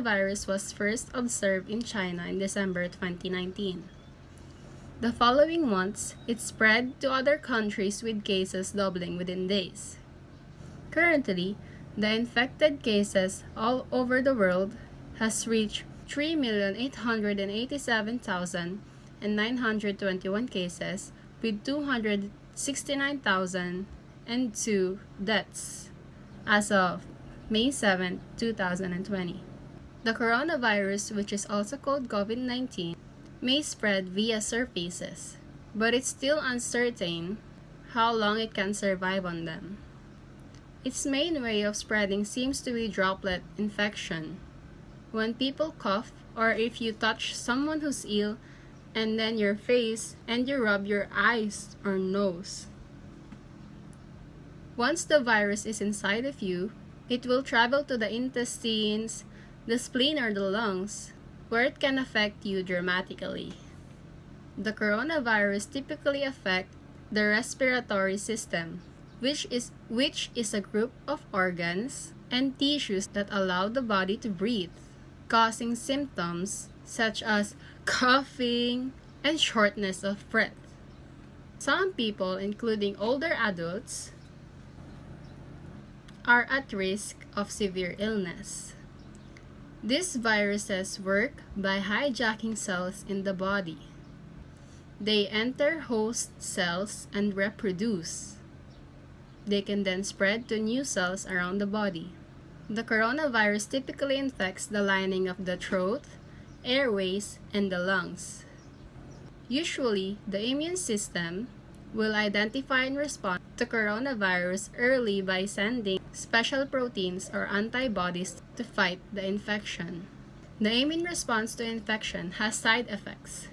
coronavirus was first observed in China in December 2019. The following months, it spread to other countries with cases doubling within days. Currently, the infected cases all over the world has reached 3,887,921 cases with 269,002 deaths as of May 7, 2020. The coronavirus, which is also called COVID-19, may spread via surfaces, but it's still uncertain how long it can survive on them. Its main way of spreading seems to be droplet infection. When people cough, or if you touch someone who's ill, and then your face, and you rub your eyes or nose. Once the virus is inside of you, it will travel to the intestines, the spleen, or the lungs, where it can affect you dramatically. The coronavirus typically affects the respiratory system, which is a group of organs and tissues that allow the body to breathe, causing symptoms such as coughing and shortness of breath. Some people, including older adults, are at risk of severe illness. These viruses work by hijacking cells in the body. They enter host cells and reproduce. They can then spread to new cells around the body. The coronavirus typically infects the lining of the throat, airways, and the lungs. Usually, the immune system will identify and respond to coronavirus early by sending special proteins or antibodies to fight the infection. The immune response to infection has side effects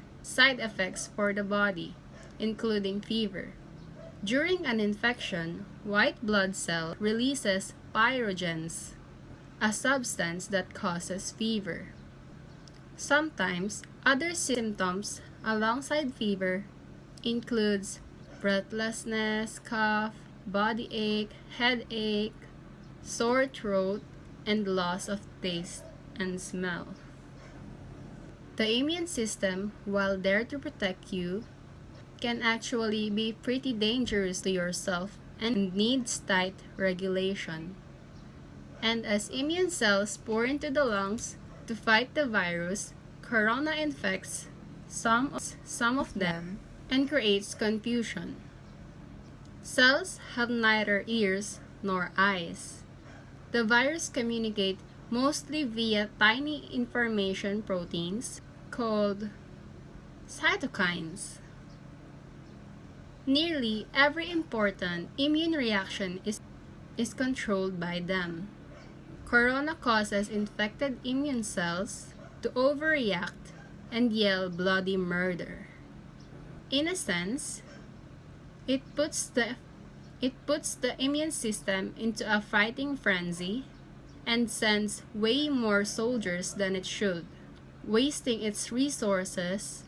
for the body, including fever. During an infection, white blood cell releases pyrogens, a substance that causes fever. Sometimes, other symptoms alongside fever includes breathlessness, cough, body ache, headache, sore throat, and loss of taste and smell. The immune system, while there to protect you, can actually be pretty dangerous to yourself and needs tight regulation. And as immune cells pour into the lungs to fight the virus, corona infects some of them and creates confusion. Cells have neither ears nor eyes. The virus communicates mostly via tiny information proteins called cytokines. Nearly every important immune reaction is controlled by them. Corona causes infected immune cells to overreact and yell bloody murder. In a sense, it puts the immune system into a fighting frenzy and sends way more soldiers than it should, wasting its resources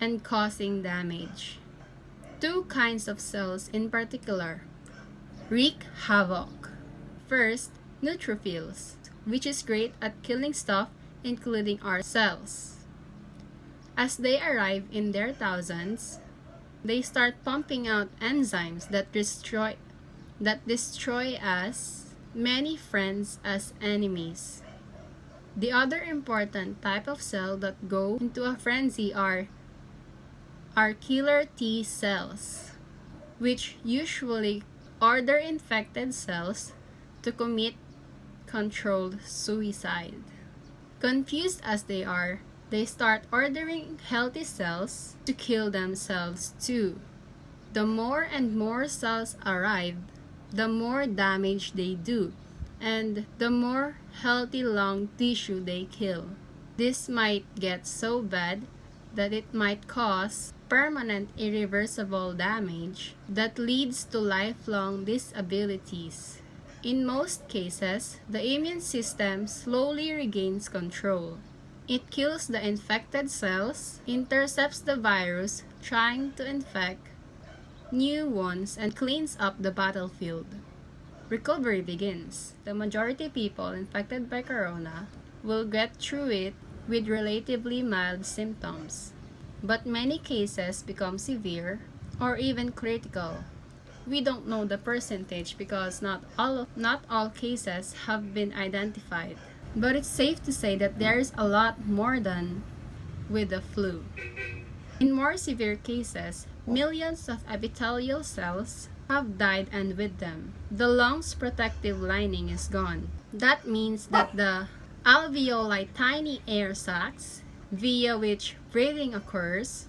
and causing damage. Two kinds of cells in particular wreak havoc. First, neutrophils, which is great at killing stuff, including our cells. As they arrive in their thousands, they start pumping out enzymes that destroy as many friends as enemies. The other important type of cell that go into a frenzy are killer T cells, which usually order infected cells to commit controlled suicide. Confused as they are, they start ordering healthy cells to kill themselves too. The more and more cells arrive, the more damage they do, and the more healthy lung tissue they kill. This might get so bad that it might cause permanent irreversible damage that leads to lifelong disabilities. In most cases, the immune system slowly regains control. It kills the infected cells, intercepts the virus trying to infect new ones, and cleans up the battlefield. Recovery begins. The majority of people infected by corona will get through it with relatively mild symptoms. But many cases become severe or even critical. We don't know the percentage because not all cases have been identified. But it's safe to say that there is a lot more than with the flu. In more severe cases, millions of epithelial cells have died, and with them, the lung's protective lining is gone. That means that the alveoli, tiny air sacs, via which breathing occurs,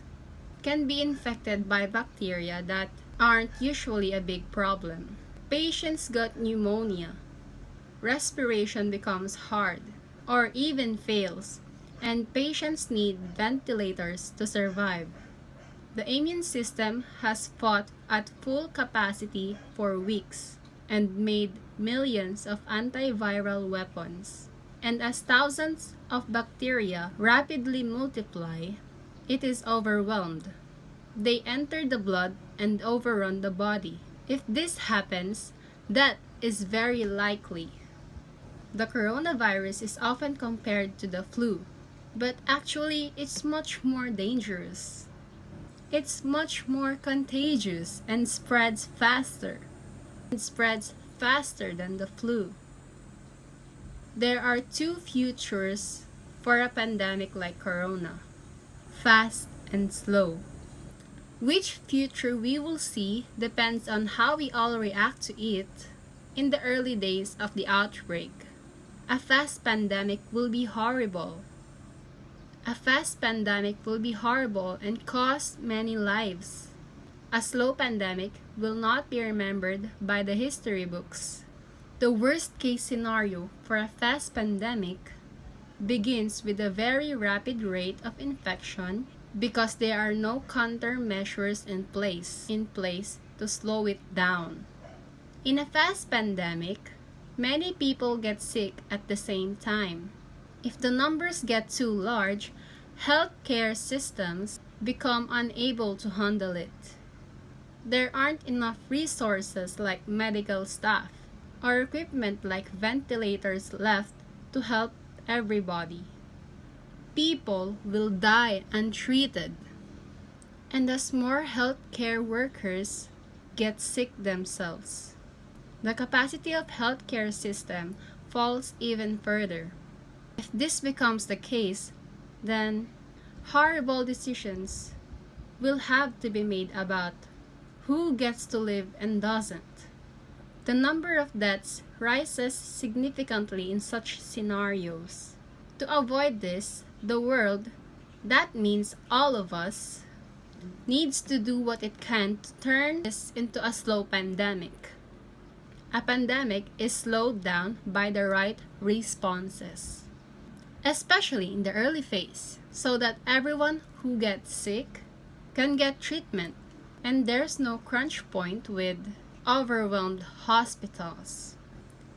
can be infected by bacteria that aren't usually a big problem. Patients got pneumonia, respiration becomes hard, or even fails, and patients need ventilators to survive. The immune system has fought at full capacity for weeks and made millions of antiviral weapons. And as thousands of bacteria rapidly multiply, it is overwhelmed. They enter the blood and overrun the body. If this happens, death is very likely. The coronavirus is often compared to the flu, but actually it's much more dangerous. It's much more contagious and spreads faster. It spreads faster than the flu. There are two futures for a pandemic like corona: fast and slow. Which future we will see depends on how we all react to it in the early days of the outbreak. A fast pandemic will be horrible. A fast pandemic will be horrible and cost many lives. A slow pandemic will not be remembered by the history books. The worst case scenario for a fast pandemic begins with a very rapid rate of infection because there are no countermeasures in place to slow it down. In a fast pandemic, many people get sick at the same time. If the numbers get too large, healthcare systems become unable to handle it. There aren't enough resources like medical staff or equipment like ventilators left to help everybody. People will die untreated. And as more healthcare workers get sick themselves, the capacity of healthcare system falls even further. If this becomes the case, then horrible decisions will have to be made about who gets to live and doesn't. The number of deaths rises significantly in such scenarios. To avoid this, the world, that means all of us, needs to do what it can to turn this into a slow pandemic. A pandemic is slowed down by the right responses, especially in the early phase, so that everyone who gets sick can get treatment, and there's no crunch point with overwhelmed hospitals.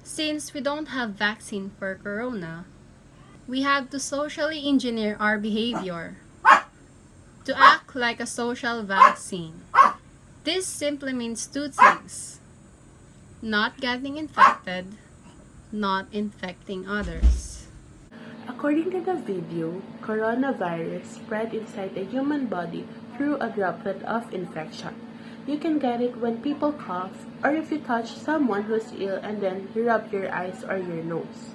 Since we don't have vaccine for corona, we have to socially engineer our behavior to act like a social vaccine. This simply means two things: not getting infected, not infecting others. According to the video, coronavirus spread inside the human body through a droplet of infection. You can get it when people cough or if you touch someone who's ill and then you rub your eyes or your nose.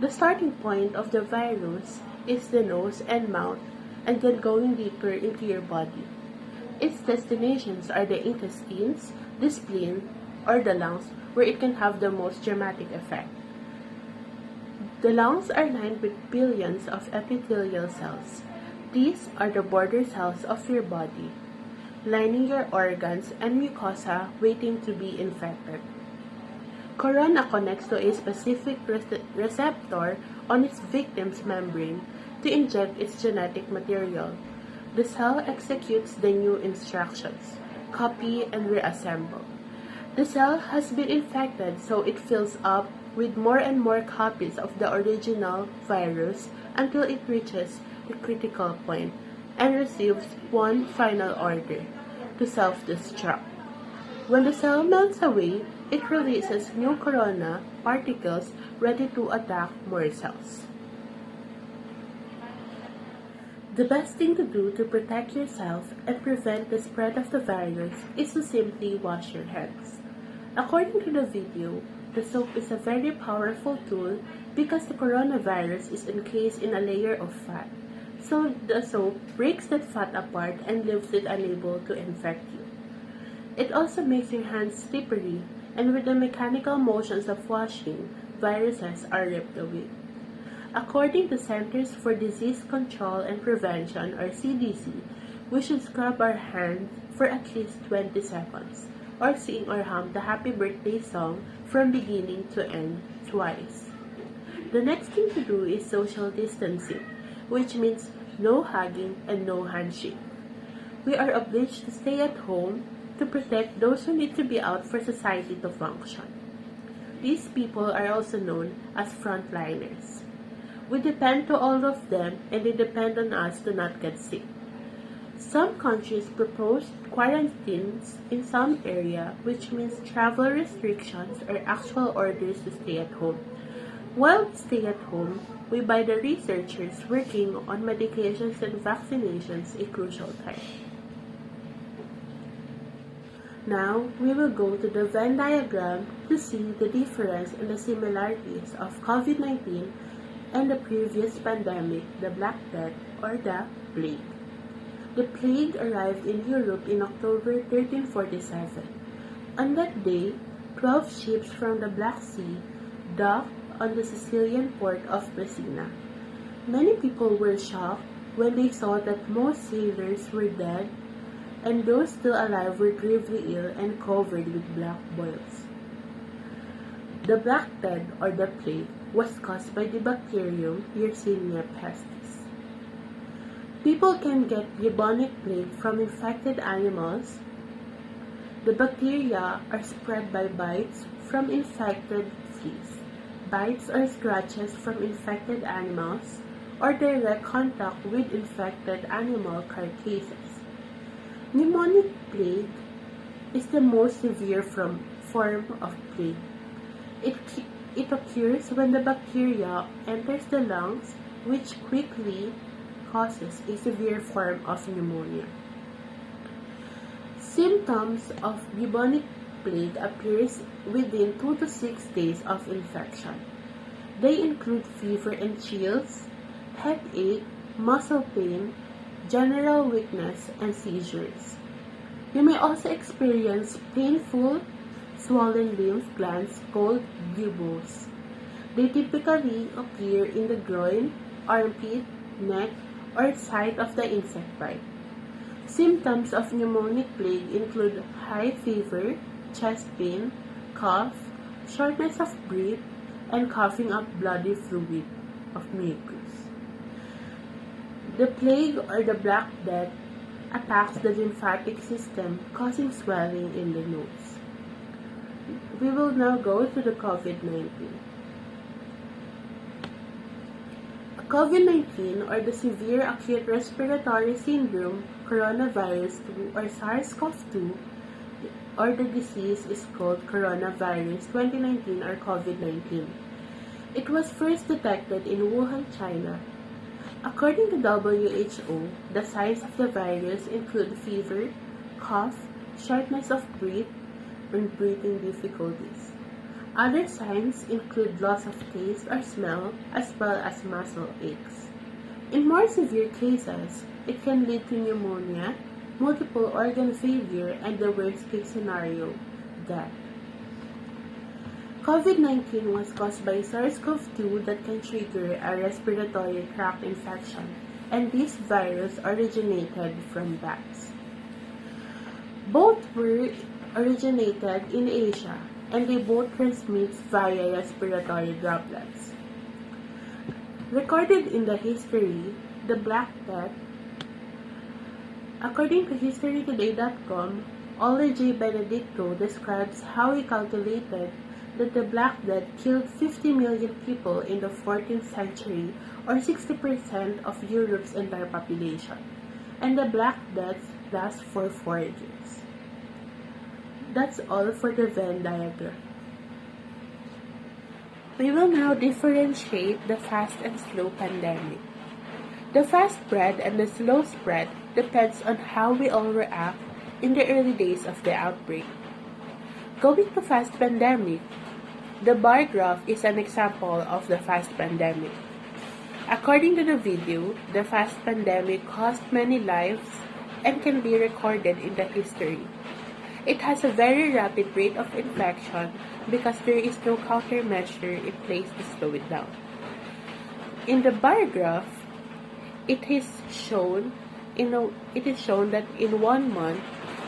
The starting point of the virus is the nose and mouth, and then going deeper into your body. Its destinations are the intestines, the spleen, or the lungs, where it can have the most dramatic effect. The lungs are lined with billions of epithelial cells. These are the border cells of your body, lining your organs and mucosa waiting to be infected. Corona connects to a specific receptor on its victim's membrane to inject its genetic material. The cell executes the new instructions: copy and reassemble. The cell has been infected, so it fills up with more and more copies of the original virus until it reaches the critical point and receives one final order: to self-destruct. When the cell melts away, it releases new corona particles ready to attack more cells. The best thing to do to protect yourself and prevent the spread of the virus is to simply wash your hands. According to the video, the soap is a very powerful tool because the coronavirus is encased in a layer of fat. So the soap breaks that fat apart and leaves it unable to infect you. It also makes your hands slippery, and with the mechanical motions of washing, viruses are ripped away. According to Centers for Disease Control and Prevention, or CDC, we should scrub our hands for at least 20 seconds, or sing or hum the happy birthday song from beginning to end twice. The next thing to do is social distancing, which means no hugging and no handshake. We are obliged to stay at home to protect those who need to be out for society to function. These people are also known as frontliners. We depend to all of them, and they depend on us to not get sick. Some countries proposed quarantines in some area, which means travel restrictions or actual orders to stay at home. While we stay at home, we buy the researchers working on medications and vaccinations a crucial time. Now, we will go to the Venn diagram to see the difference and the similarities of COVID-19 and the previous pandemic, the Black Death or the Plague. The plague arrived in Europe in October 1347. On that day, 12 ships from the Black Sea docked on the Sicilian port of Messina. Many people were shocked when they saw that most sailors were dead and those still alive were gravely ill and covered with black boils. The Black Death or the Plague was caused by the bacterium Yersinia pestis. People can get bubonic plague from infected animals. The bacteria are spread by bites from infected fleas, bites or scratches from infected animals, or direct contact with infected animal carcasses. Pneumonic plague is the most severe form of plague. It occurs when the bacteria enters the lungs, which quickly causes a severe form of pneumonia. Symptoms of bubonic plague appears within 2 to 6 days of infection. They include fever and chills, headache, muscle pain, general weakness, and seizures. You may also experience painful, swollen lymph glands called buboes. They typically appear in the groin, armpit, neck, or site of the insect bite. Symptoms of pneumonic plague include high fever, chest pain, cough, shortness of breath, and coughing up bloody fluid of mucus. The plague or the Black Death attacks the lymphatic system, causing swelling in the nose. We will now go to the COVID-19. COVID-19 or the Severe Acute Respiratory Syndrome Coronavirus 2 or SARS-CoV-2 or the disease is called Coronavirus 2019 or COVID-19. It was first detected in Wuhan, China. According to WHO, the signs of the virus include fever, cough, shortness of breath, and breathing difficulties. Other signs include loss of taste or smell, as well as muscle aches. In more severe cases, it can lead to pneumonia, multiple organ failure, and the worst-case scenario, death. COVID-19 was caused by SARS-CoV-2 that can trigger a respiratory tract infection, and this virus originated from bats. Both were originated in Asia, and they both transmit via respiratory droplets. Recorded in the history, the Black Death. According to HistoryToday.com, Ole J. Benedicto describes how he calculated that the Black Death killed 50 million people in the 14th century, or 60% of Europe's entire population, and the Black Death lasts for 4 years. That's all for the Venn diagram. We will now differentiate the fast and slow pandemic. The fast spread and the slow spread depends on how we all react in the early days of the outbreak. Going to fast pandemic, the bar graph is an example of the fast pandemic. According to the video, the fast pandemic cost many lives and can be recorded in the history. It has a very rapid rate of infection because there is no countermeasure in place to slow it down. In the bar graph, it is shown that in 1 month,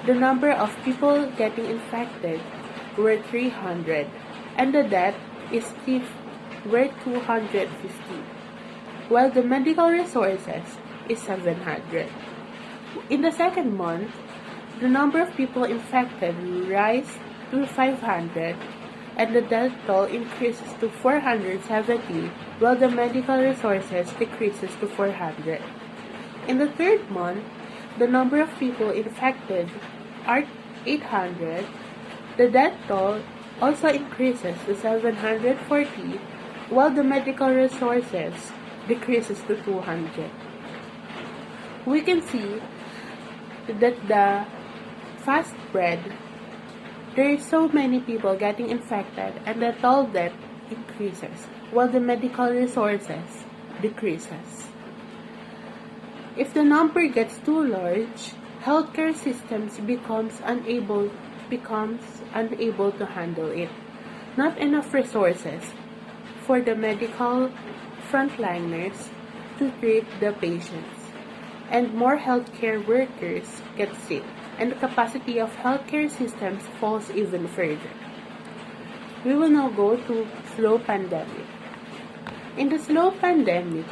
the number of people getting infected were 300 and the death were 250, while the medical resources is 700. In the second month, the number of people infected rise to 500 and the death toll increases to 470 while the medical resources decreases to 400. In the third month, the number of people infected are 800. The death toll also increases to 740 while the medical resources decreases to 200. We can see that the fast spread, there are so many people getting infected and the toll death increases while the medical resources decreases. If the number gets too large, healthcare systems becomes unable to handle it. Not enough resources for the medical frontliners to treat the patients, and more healthcare workers get sick, and the capacity of healthcare systems falls even further. We will now go to slow pandemic. In the slow pandemic,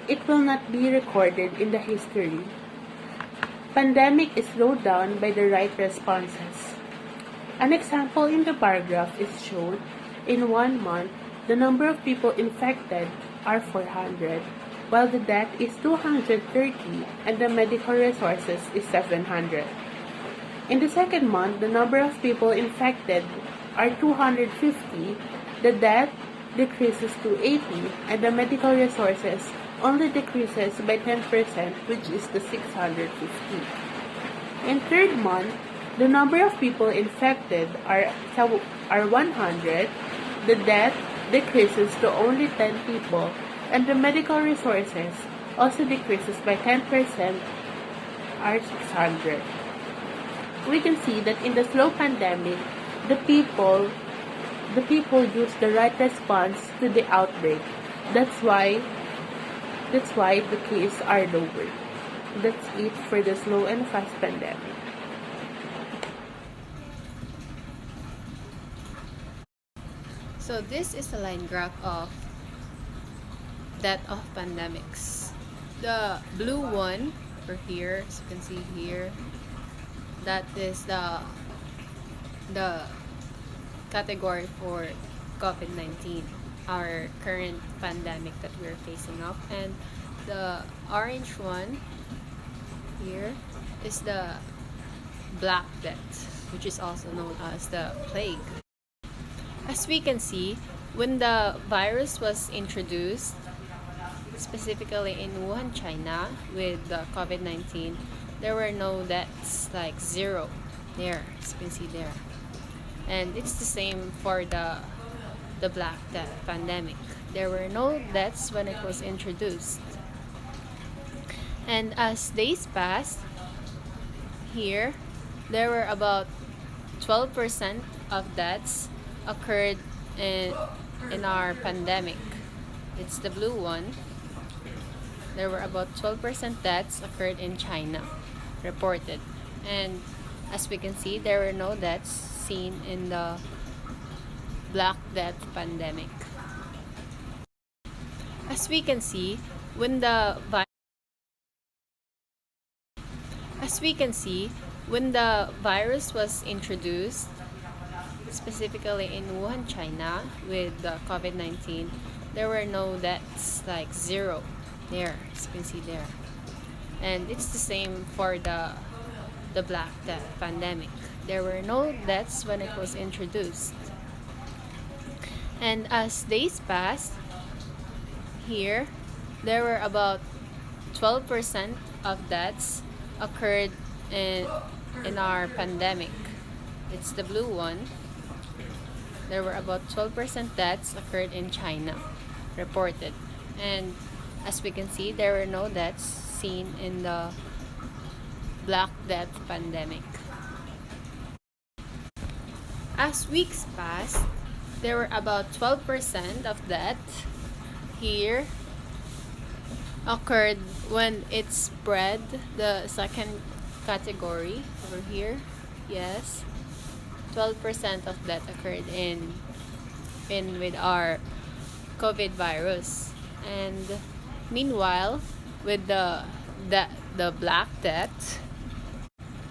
it will not be recorded in the history. Pandemic is slowed down by the right responses. An example in the bar graph is shown. In 1 month, the number of people infected are 400, while the death is 230 and the medical resources is 700. In the second month, the number of people infected are 250, the death decreases to 80 and the medical resources only decreases by 10%, which is the 650. In third month, the number of people infected are 100, the death decreases to only 10 people, and the medical resources also decreases by 10%, are 600. We can see that in the slow pandemic, the people use the right response to the outbreak. That's why the cases are lower. That's it for the slow and fast pandemic. So this is a line graph of death of pandemics. The blue one over here, as you can see here, that is the category for COVID-19, our current pandemic that we're facing up, and the orange one here is the black death, which is also known as the plague. As we can see, when the virus was introduced, specifically in Wuhan, China, with the COVID-19, there were no deaths, like zero there, as you can see there. And it's the same for the Black Death pandemic. There were no deaths when it was introduced. And as days passed, here, there were about 12% of deaths occurred in our pandemic. It's the blue one. There were about 12% deaths occurred in China, reported. And as we can see, there were no deaths seen in the Black Death pandemic. As we can see, when the virus was introduced, specifically in Wuhan, China, with the COVID-19, there were no deaths, like zero there, as you can see there. And it's the same for the Black Death pandemic. There were no deaths when it was introduced. And as days passed, here, there were about 12% of deaths occurred in our pandemic. It's the blue one. There were about 12% deaths occurred in China, reported. And as we can see, there were no deaths seen in the Black Death pandemic. As weeks passed, there were about 12% of death here occurred when it spread, the second category over here. Yes, 12% of death occurred in with our COVID virus. And meanwhile, with the Black Death,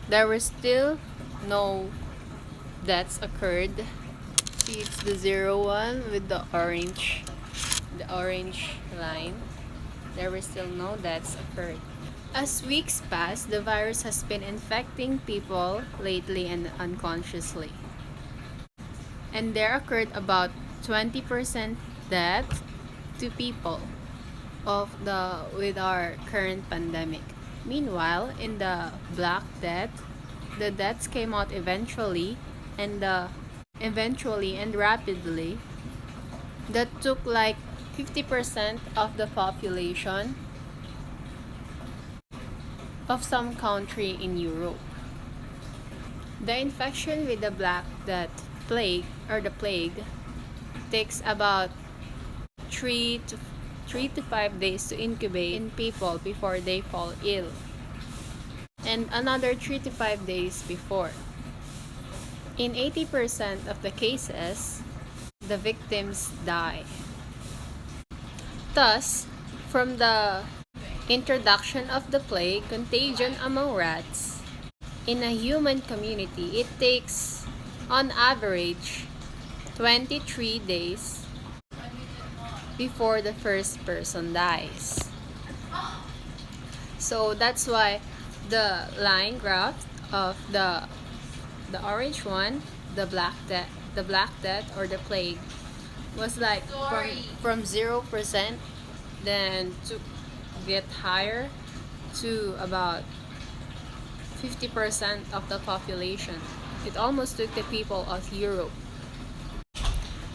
there were still no deaths occurred. See, it's the 01 with the orange line. There were still no deaths occurred. As weeks pass, the virus has been infecting people lately and unconsciously. And there occurred about 20% death to people with our current pandemic. Meanwhile, in the Black Death, the deaths came out eventually and rapidly. That took like 50% of the population of some country in Europe. The infection with the Black Death plague takes about 3 to 5 days to incubate in people before they fall ill, and another 3 to 5 days before. In 80% of the cases, the victims die. Thus, from the introduction of the plague, contagion among rats, in a human community, it takes, on average, 23 days before the first person dies. So that's why the line graph of the orange one, the Black Death or the plague, was like from 0%, then to get higher to about 50% of the population. It almost took the people of Europe.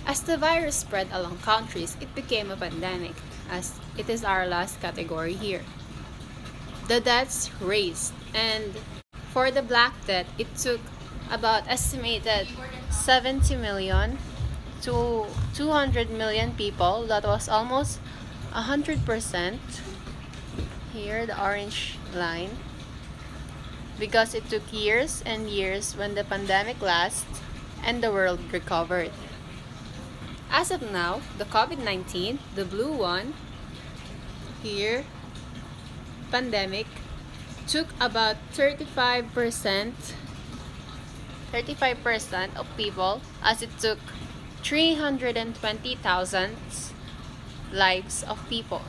As the virus spread along countries, it became a pandemic, as it is our last category here. The deaths raised, and for the Black Death, it took about estimated 70 million to 200 million people. That was almost 100%. Here, the orange line. Because it took years and years when the pandemic lasted and the world recovered. As of now, the COVID-19, the blue one, here, pandemic, took about 35% of people, as it took 320,000 lives of people.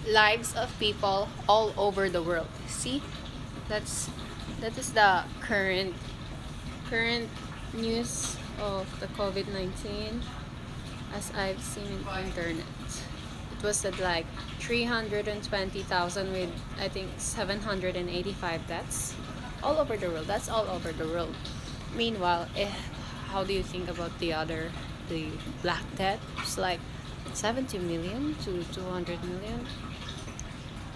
Lives of people all over the world. See? That is the current news of the COVID-19 as I've seen in the internet. It was at like 320,000 with I think 785 deaths all over the world. That's all over the world. Meanwhile, how do you think about the Black Death? It's like 70 million to 200 million.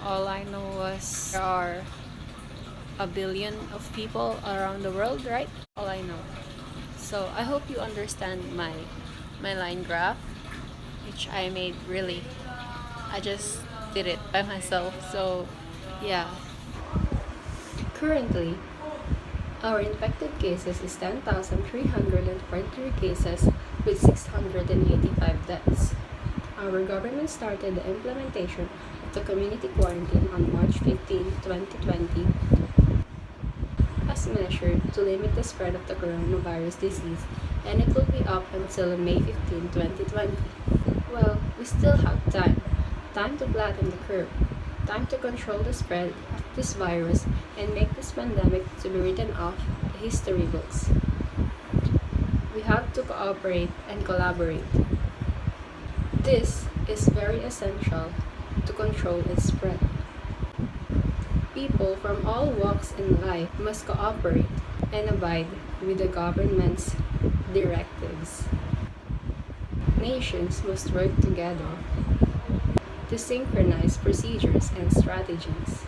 All I know was there are a billion of people around the world, right? All I know. So I hope you understand my line graph, which I made really. I just did it by myself. So yeah. Currently, our infected cases is 10,343 cases with 685 deaths. Our government started the implementation of the community quarantine on March 15, 2020 as measured to limit the spread of the coronavirus disease, and it will be up until May 15, 2020. Well, we still have time. Time to flatten the curve. Time to control the spread of this virus and make this pandemic to be written off the history books. We have to cooperate and collaborate. This is very essential to control its spread. People from all walks in life must cooperate and abide with the government's directives. Nations must work together to synchronize procedures and strategies.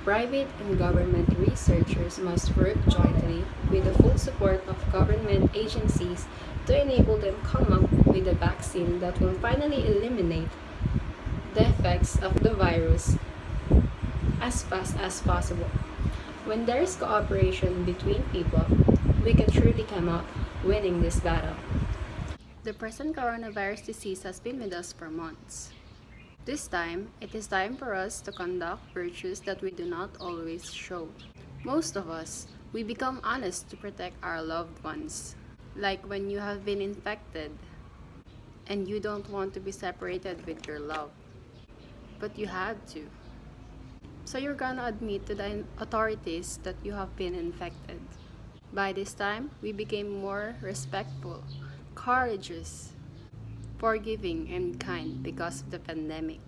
Private and government researchers must work jointly with the full support of government agencies to enable them come up with a vaccine that will finally eliminate the effects of the virus as fast as possible. When there is cooperation between people, we can truly come out winning this battle. The present coronavirus disease has been with us for months. This time, it is time for us to conduct virtues that we do not always show. Most of us, we become honest to protect our loved ones. Like when you have been infected and you don't want to be separated with your love, but you had to. So you're gonna admit to the authorities that you have been infected. By this time, we became more respectful, courageous, forgiving, and kind because of the pandemic.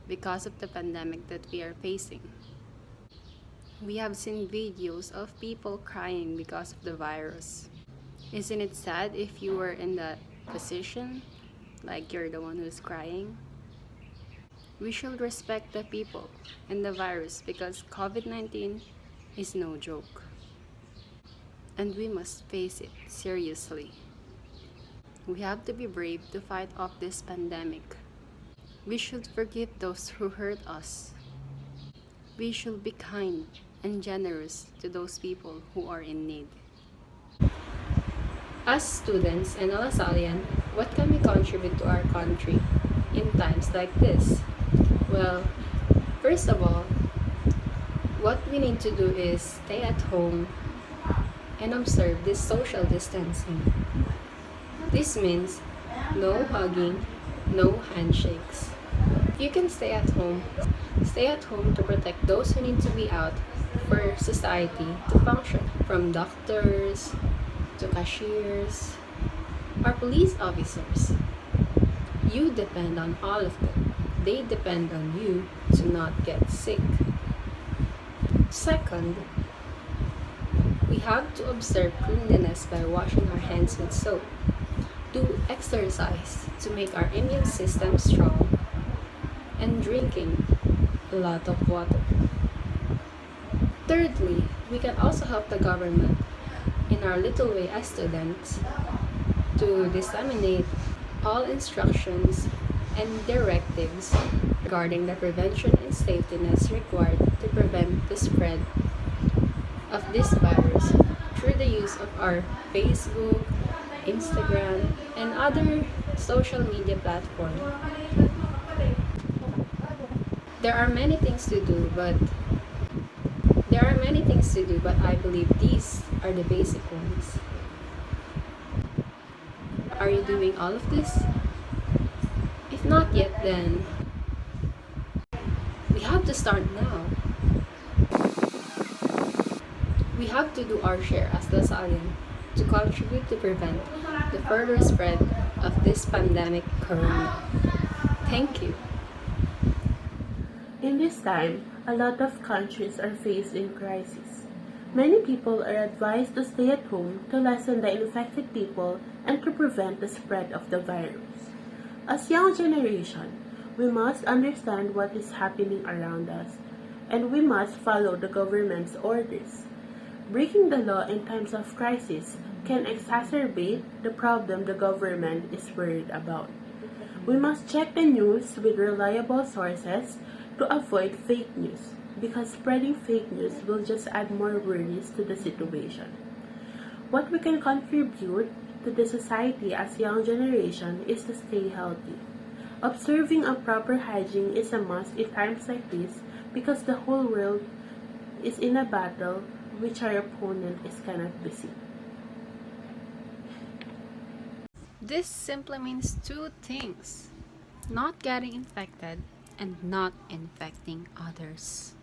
Because of the pandemic that we are facing. We have seen videos of people crying because of the virus. Isn't it sad if you were in that position, like you're the one who's crying? We should respect the people and the virus because COVID-19 is no joke. And we must face it seriously. We have to be brave to fight off this pandemic. We should forgive those who hurt us. We should be kind and generous to those people who are in need. As students and a Lasallian, what can we contribute to our country in times like this? Well, first of all, what we need to do is stay at home and observe this social distancing. This means no hugging, no handshakes. If you can stay at home to protect those who need to be out for society to function, from doctors to cashiers or police officers. You depend on all of them. They depend on you to not get sick. Second, we have to observe cleanliness by washing our hands with soap. Do exercise to make our immune system strong, and drinking a lot of water. Thirdly, we can also help the government in our little way as students to disseminate all instructions and directives regarding the prevention and safetiness required to prevent the spread of this virus through the use of our Facebook, Instagram, and other social media platforms. There are many things to do, but I believe these are the basic ones. Are you doing all of this? If not yet, then we have to start now. We have to do our share as Lasallian to contribute to prevent the further spread of this pandemic corona. Thank you. In this time, a lot of countries are facing crisis. Many people are advised to stay at home to lessen the infected people and to prevent the spread of the virus. As young generation, we must understand what is happening around us, and we must follow the government's orders. Breaking the law in times of crisis can exacerbate the problem the government is worried about. We must check the news with reliable sources to avoid fake news, because spreading fake news will just add more worries to the situation. What we can contribute to the society as young generation is to stay healthy. Observing a proper hygiene is a must in times like this because the whole world is in a battle which our opponent is cannot be seen. This simply means two things: not getting infected and not infecting others.